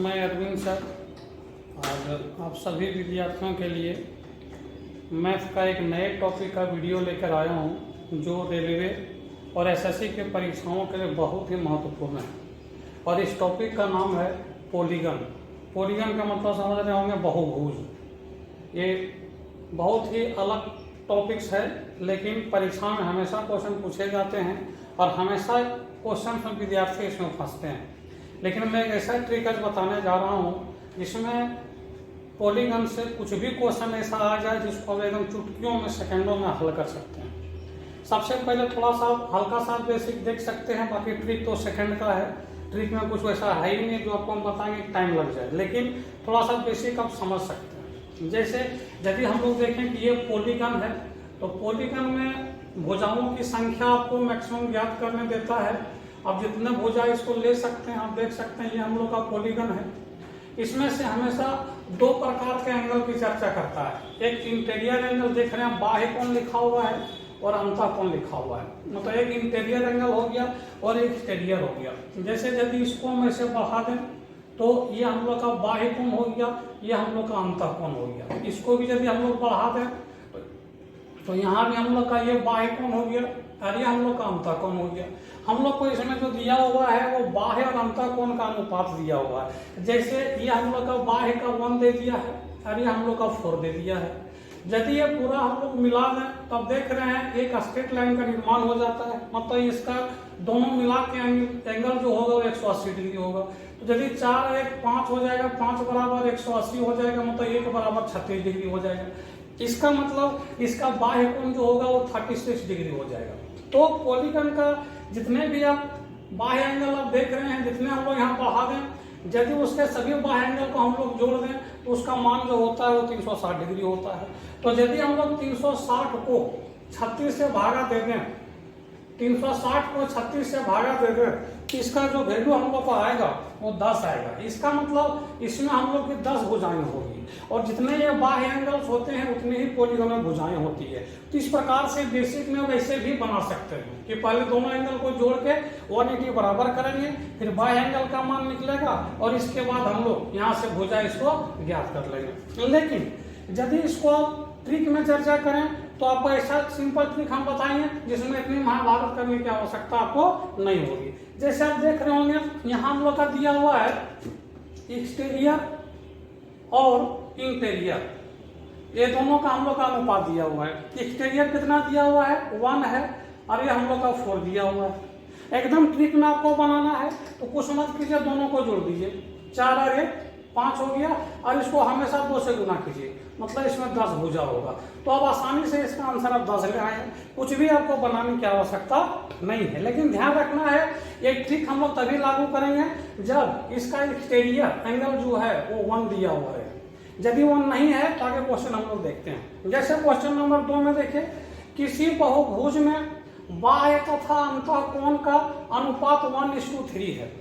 मैं अरविंद सर और आप सभी विद्यार्थियों के लिए मैथ का एक नए टॉपिक का वीडियो लेकर आया हूं जो रेलवे और एसएससी के परीक्षाओं के लिए बहुत ही महत्वपूर्ण है। और इस टॉपिक का नाम है पॉलीगन। पॉलीगन का मतलब समझ रहे होंगे बहुभुज। ये बहुत ही अलग टॉपिक्स है, लेकिन परीक्षा में हमेशा क्वेश्चन पूछे जाते हैं और हमेशा क्वेश्चन में विद्यार्थी इसमें फंसते हैं। लेकिन मैं एक ऐसा ट्रिक आज बताने जा रहा हूँ जिसमें पॉलीगन से कुछ भी क्वेश्चन ऐसा आ जाए जिसको आप एकदम चुटकियों में सेकंडों में हल कर सकते हैं। सबसे पहले थोड़ा सा हल्का सा बेसिक देख सकते हैं, बाकी ट्रिक तो सेकंड का है। ट्रिक में कुछ वैसा है ही नहीं जो आपको हम बताएंगे टाइम लग जाए, लेकिन थोड़ा सा बेसिक आप समझ सकते हैं। जैसे यदि हम लोग देखें कि ये पॉलीगन है तो पॉलीगन में भुजाओं की संख्या आपको मैक्सिमम ज्ञात करने देता है। अब जितने भुजा इसको ले सकते हैं, आप देख सकते हैं ये हम लोग का पॉलीगन है। इसमें से हमेशा दो प्रकार के एंगल की चर्चा करता है। एक इंटीरियर एंगल देख रहे हैं, बाह्य कोण लिखा हुआ है और अंतः कोण लिखा हुआ है। मतलब एक इंटीरियर एंगल हो गया और एक एक्सटीरियर हो गया। जैसे यदि इसको हम ऐसे बढ़ा दें तो ये हम लोग का बाह्य कोण हो गया, ये हम लोग का अंतः कोण हो गया। इसको भी यदि हम लोग बढ़ा दें तो यहाँ भी हम लोग का ये बाह्य कोण हो गया और ये हम लोग का अंतः कोण हो गया। हम लोग को इसमें जो दिया हुआ है वो बाह्य और अंतः कोण का अनुपात दिया हुआ है। जैसे ये हम लोग का बाह्य का 1 दे दिया है और ये हम लोग का 4 दे दिया है। यदि ये पूरा हम लोग मिला दें तब देख रहे हैं एक स्ट्रेट लाइन का निर्माण हो जाता है। मतलब इसका दोनों मिला के एंगल जो होगा वो 180 डिग्री होगा। तो यदि 4 1 5 हो जाएगा, 5 बराबर 180 हो जाएगा, मतलब 1 बराबर 36 डिग्री हो जाएगा। इसका मतलब इसका बाह्य कोण जो होगा वो 36 डिग्री हो जाएगा। तो पॉलीगन का जितने भी आप बाह्य एंगल आप देख रहे हैं, जितने हम लोग यहाँ बढ़ा दें, यदि उसके सभी बाह्य एंगल को हम लोग जोड़ दें तो उसका मान जो होता है वो 360 डिग्री होता है। तो यदि हम लोग 360 को 36 से भागा दे दें, 360 को 36 से भागा दे दें तो इसका जो वैल्यू हम लोग को आएगा वो 10 आएगा। इसका मतलब इसमें हम लोग की 10 भुजाएं होगी और जितने ये बाह्य एंगल्स होते हैं उतनी ही पॉलीगन में भुजाएं होती है। तो इस प्रकार से बेसिक में वैसे भी बना सकते हैं कि पहले दोनों एंगल को जोड़ के 180 बराबर करेंगे, फिर बाह्य एंगल का मान निकलेगा और इसके बाद हम लोग यहाँ से भुजा इसको ज्ञात कर लेंगे। लेकिन यदि इसको ट्रिक में चर्चा करें तो आपको ऐसा सिंपल ट्रिक हम बताएंगे जिसमें इतनी महाभारत करने की आवश्यकता आपको नहीं होगी। जैसे आप देख रहे होंगे यहाँ हम लोग का दिया हुआ है एक्सटीरियर और इंटीरियर, ये दोनों का हम लोग का अनुपात दिया हुआ है। एक्सटीरियर कितना दिया हुआ है 1 है और ये हम लोग का 4 दिया हुआ है। एकदम ट्रिक में आपको बनाना है तो कुछ मत कीजिए, दोनों को जोड़ दीजिए। 4 और 1 5 हो गया और इसको हमेशा 2 से गुना कीजिए, मतलब इसमें 10 भुजा होगा। तो अब आसानी से इसका आंसर आप 10 ले आए। कुछ भी आपको बनाने की आवश्यकता नहीं है। लेकिन ध्यान रखना है एक ट्रिक हम लोग तभी लागू करेंगे जब इसका एक्सटीरियर एंगल जो है वो 1 दिया हुआ है। यदि 1 नहीं है तो आगे क्वेश्चन हम लोग देखते हैं। जैसे क्वेश्चन नंबर 2 में देखिए, किसी बहुभुज में बाह्य तथा अंतः कोण का अनुपात 1:3 है।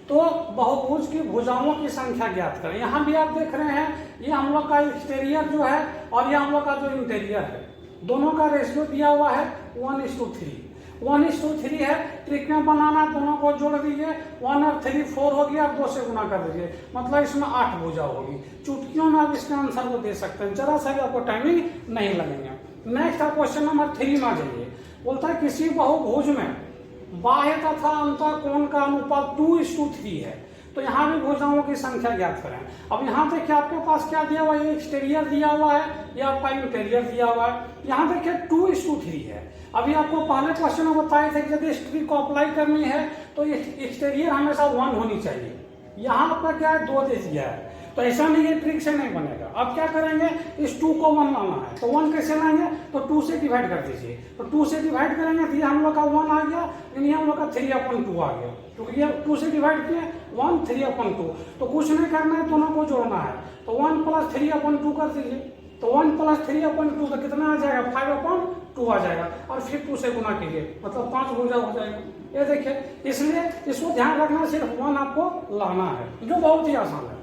तो बहुभुज की भुजाओं की संख्या ज्ञात करें। यहाँ भी आप देख रहे हैं ये हम लोग का एक्सटीरियर जो है और ये हम लोग का जो इंटीरियर है, दोनों का रेशियो दिया हुआ है 1:3। 1:3 है। ट्रिक में बनाना, दोनों को जोड़ दीजिए, 1 और 3 4 हो गया, 2 से गुना कर दीजिए, मतलब इसमें 8 भुजा होगी। चुटकियों में आप इसके आंसर को दे सकते हैं, जरा सा भी आपको टाइमिंग नहीं लगेंगे। नेक्स्ट आप क्वेश्चन नंबर 3 में जाइए। बोलता है किसी बहुभुज में बाह्य तथा अंतः कोण का अनुपात 2:3 है। तो यहाँ भी भुजाओं की संख्या ज्ञात करें। अब यहाँ देखिए आपके पास क्या दिया हुआ है, ये एक्सटीरियर दिया हुआ है, ये आपका इंटीरियर दिया हुआ है। यहाँ देखिए 2:3 है। अभी आपको पहले क्वेश्चन में बताए थे कि यदि इस ट्रिक को अप्लाई करनी है तो एक्सटीरियर हमेशा 1 होनी चाहिए। यहाँ आपका क्या है 2 दे दिया है, तो ऐसा नहीं है, ट्रिक से नहीं बनेगा। अब क्या करेंगे, इस 2 को 1 लाना है तो 1 कैसे लाएंगे, तो 2 से डिवाइड कर दीजिए। तो 2 से डिवाइड करेंगे तो ये हम लोग का 1 आ गया, ये हम लोग का 3/2 आ गया। तो ये 2 से डिवाइड किए 1 3/2। तो कुछ नहीं करना है, दोनों को जोड़ना है। तो 1 + 3/2 कर दीजिए। तो 1 + 3/2 तो कितना आ जाएगा 5/2 आ जाएगा और फिर 2 से गुना कीजिए, मतलब 5 भुजा हो जाएगा। ये देखिए, इसलिए इसको ध्यान रखना, सिर्फ 1 आपको लाना है, जो बहुत ही आसान है।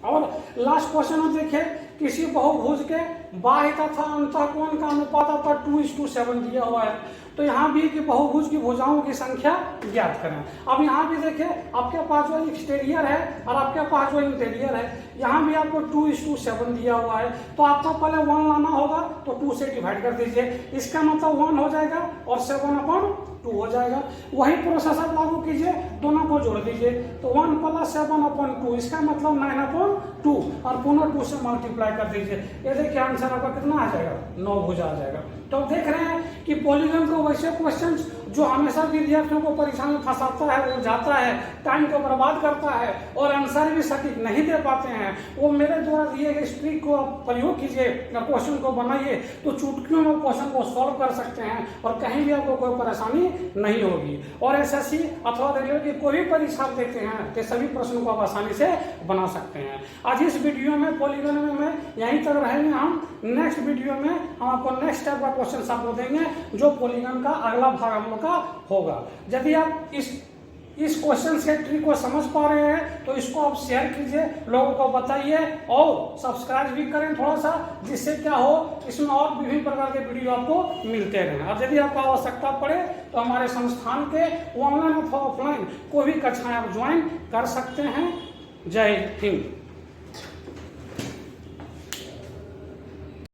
और लास्ट क्वेश्चन में देखिए किसी बहुभुज के बाह्य तथा अंतःकोण का अनुपात आपका 2:7 दिया हुआ है। तो यहाँ भी कि बहुभुज की भुजाओं की संख्या ज्ञात करें। अब यहाँ भी देखिए आपके पास जो एक्सटीरियर है और आपके पास जो इंटीरियर है, यहाँ भी आपको 2:7 दिया हुआ है। तो आपको पहले 1 लाना होगा, तो 2 से डिवाइड कर दीजिए, इसका मतलब 1 हो जाएगा और 7/2 हो जाएगा। वही प्रोसेस आप लागू कीजिए, दोनों को जोड़ दीजिए, तो 1 + 7/2, इसका मतलब 9/2 और पुनः 2 से मल्टीप्लाई कर दीजिए। ये देखिए आंसर आपका कितना आ जाएगा, 9 भुजा आ जाएगा। तो देख रहे हैं कि पॉलीगन को वैसे क्वेश्चंस जो हमेशा विद्यार्थियों को परीक्षा में फंसाता है, वो जाता है, टाइम को बर्बाद करता है और आंसर भी सटीक नहीं दे पाते हैं, वो मेरे द्वारा दिए गए इस ट्रिक को आप प्रयोग कीजिए, क्वेश्चन को बनाइए, तो चुटकियों में क्वेश्चन को सॉल्व कर सकते हैं और कहीं भी आपको कोई परेशानी नहीं होगी। और एसएससी अथवा रेलवे की कोई भी परीक्षा देते हैं तो सभी प्रश्नों को आप आसानी से बना सकते हैं। आज इस वीडियो में पॉलीगन में यहीं तक रहेंगे हम। नेक्स्ट वीडियो में हम आपको नेक्स्ट टाइप का क्वेश्चन आपको देंगे, जो पॉलीगन का अगला भाग हम लोग का होगा। यदि आप इस क्वेश्चन के ट्रिक को समझ पा रहे हैं तो इसको आप शेयर कीजिए, लोगों को बताइए और सब्सक्राइब भी करें थोड़ा सा, जिससे क्या हो, इसमें और विभिन्न प्रकार के वीडियो आपको मिलते रहें। और यदि आपको आवश्यकता पड़े तो हमारे संस्थान के ऑनलाइन अथवा ऑफलाइन कोई भी कक्षाएं आप ज्वाइन कर सकते हैं। जय हिंद।